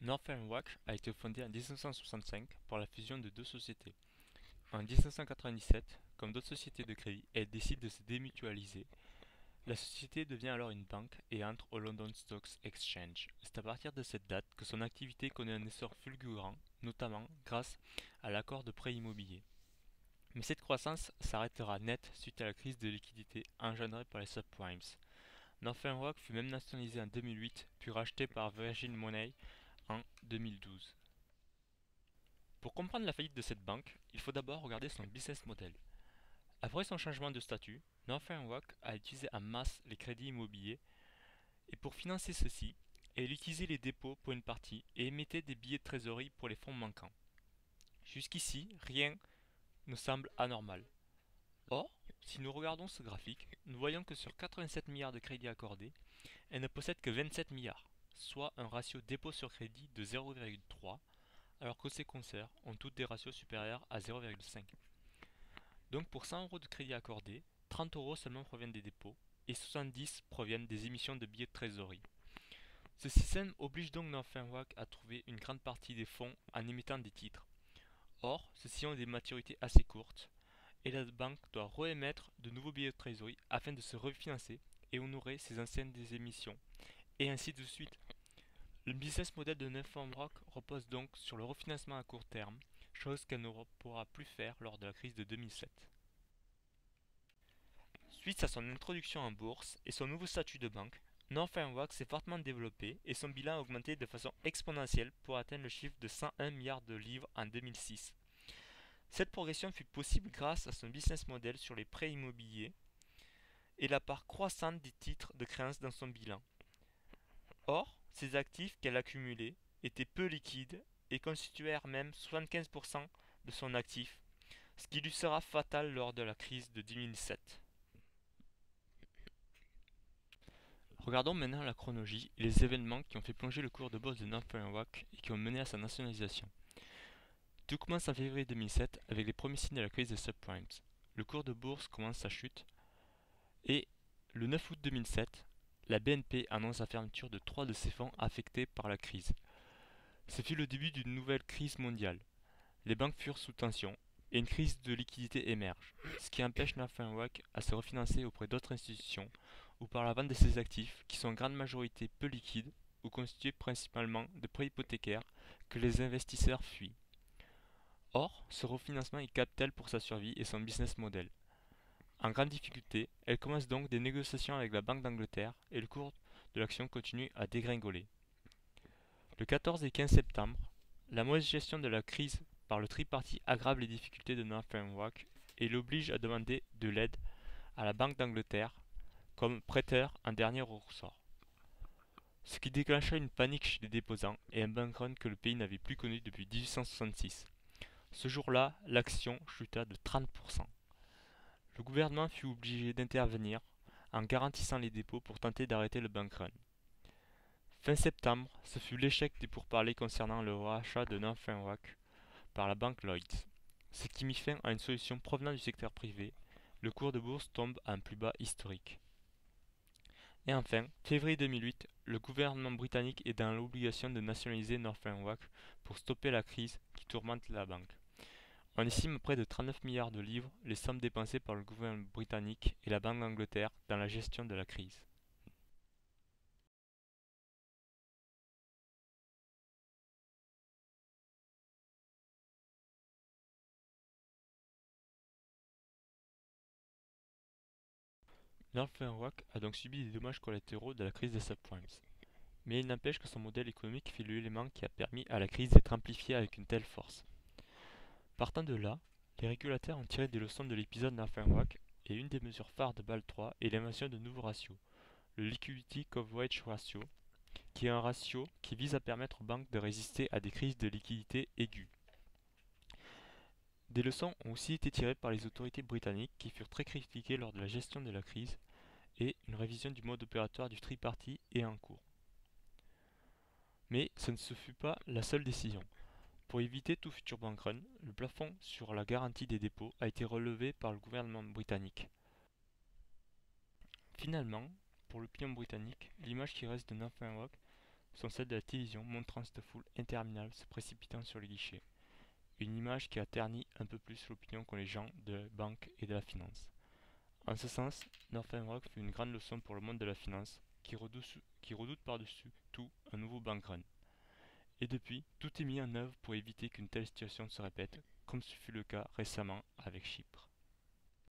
Northern Rock a été fondée en 1965 par la fusion de deux sociétés. En 1997, comme d'autres sociétés de crédit, elle décide de se démutualiser. La société devient alors une banque et entre au London Stock Exchange. C'est à partir de cette date que son activité connaît un essor fulgurant, notamment grâce à l'accord de prêt immobilier. Mais cette croissance s'arrêtera net suite à la crise de liquidité engendrée par les subprimes. Northern Rock fut même nationalisé en 2008 puis racheté par Virgin Money en 2012. Pour comprendre la faillite de cette banque, il faut d'abord regarder son business model. Après son changement de statut, Northern Rock a utilisé en masse les crédits immobiliers et pour financer ceci, elle utilisait les dépôts pour une partie et émettait des billets de trésorerie pour les fonds manquants. Jusqu'ici, rien ne semble anormal. Or, si nous regardons ce graphique, nous voyons que sur 87 milliards de crédits accordés, elle ne possède que 27 milliards, soit un ratio dépôt sur crédit de 0,3, alors que ses concerts ont toutes des ratios supérieurs à 0,5. Donc pour 100 euros de crédit accordé, 30 euros seulement proviennent des dépôts et 70 proviennent des émissions de billets de trésorerie. Ce système oblige donc Northern Rock à trouver une grande partie des fonds en émettant des titres. Or, ceux-ci ont des maturités assez courtes et la banque doit réémettre de nouveaux billets de trésorerie afin de se refinancer et honorer ses anciennes émissions, et ainsi de suite. Le business model de Northern Rock repose donc sur le refinancement à court terme, chose qu'elle ne pourra plus faire lors de la crise de 2007. Suite à son introduction en bourse et son nouveau statut de banque, Northern Rock s'est fortement développé et son bilan a augmenté de façon exponentielle pour atteindre le chiffre de 101 milliards de livres en 2006. Cette progression fut possible grâce à son business model sur les prêts immobiliers et la part croissante des titres de créance dans son bilan. Or, ces actifs qu'elle accumulait étaient peu liquides et constituèrent même 75% de son actif, ce qui lui sera fatal lors de la crise de 2007. Regardons maintenant la chronologie et les événements qui ont fait plonger le cours de bourse de Northern Rock et qui ont mené à sa nationalisation. Tout commence en février 2007 avec les premiers signes de la crise des subprimes. Le cours de bourse commence sa chute et le 9 août 2007, la BNP annonce la fermeture de 3 de ses fonds affectés par la crise. Ce fut le début d'une nouvelle crise mondiale. Les banques furent sous tension et une crise de liquidité émerge, ce qui empêche Northern Rock à se refinancer auprès d'autres institutions ou par la vente de ses actifs qui sont en grande majorité peu liquides ou constitués principalement de prêts hypothécaires que les investisseurs fuient. Or, ce refinancement est capital pour sa survie et son business model. En grande difficulté, elle commence donc des négociations avec la Banque d'Angleterre et le cours de l'action continue à dégringoler. Le 14 et 15 septembre, la mauvaise gestion de la crise par le tripartite aggrave les difficultés de Northern Rock et l'oblige à demander de l'aide à la Banque d'Angleterre comme prêteur en dernier ressort. Ce qui déclencha une panique chez les déposants et un bank run que le pays n'avait plus connu depuis 1866. Ce jour-là, l'action chuta de 30%. Le gouvernement fut obligé d'intervenir en garantissant les dépôts pour tenter d'arrêter le bank run. Fin septembre, ce fut l'échec des pourparlers concernant le rachat de Northern Rock par la banque Lloyds, ce qui mit fin à une solution provenant du secteur privé. Le cours de bourse tombe à un plus bas historique. Et enfin, février 2008, le gouvernement britannique est dans l'obligation de nationaliser Northern Rock pour stopper la crise qui tourmente la banque. On estime à près de 39 milliards de livres les sommes dépensées par le gouvernement britannique et la Banque d'Angleterre dans la gestion de la crise. Northern Rock a donc subi des dommages collatéraux de la crise des subprimes. Mais il n'empêche que son modèle économique fait l'élément qui a permis à la crise d'être amplifiée avec une telle force. Partant de là, les régulateurs ont tiré des leçons de l'épisode Northern Rock et une des mesures phares de Bâle 3 est l'invention de nouveaux ratios, le Liquidity Coverage Ratio, qui est un ratio qui vise à permettre aux banques de résister à des crises de liquidité aiguës. Des leçons ont aussi été tirées par les autorités britanniques qui furent très critiquées lors de la gestion de la crise et une révision du mode opératoire du tripartite est en cours. Mais ce ne fut pas la seule décision. Pour éviter tout futur bank run, le plafond sur la garantie des dépôts a été relevé par le gouvernement britannique. Finalement, pour l'opinion britannique, l'image qui reste de Northern Rock, sont celles de la télévision montrant cette foule interminable se précipitant sur les guichets. Une image qui a terni un peu plus l'opinion qu'ont les gens de la banque et de la finance. En ce sens, Northern Rock fut une grande leçon pour le monde de la finance, qui redoute par-dessus tout un nouveau bank run. Et depuis, tout est mis en œuvre pour éviter qu'une telle situation se répète, comme ce fut le cas récemment avec Chypre.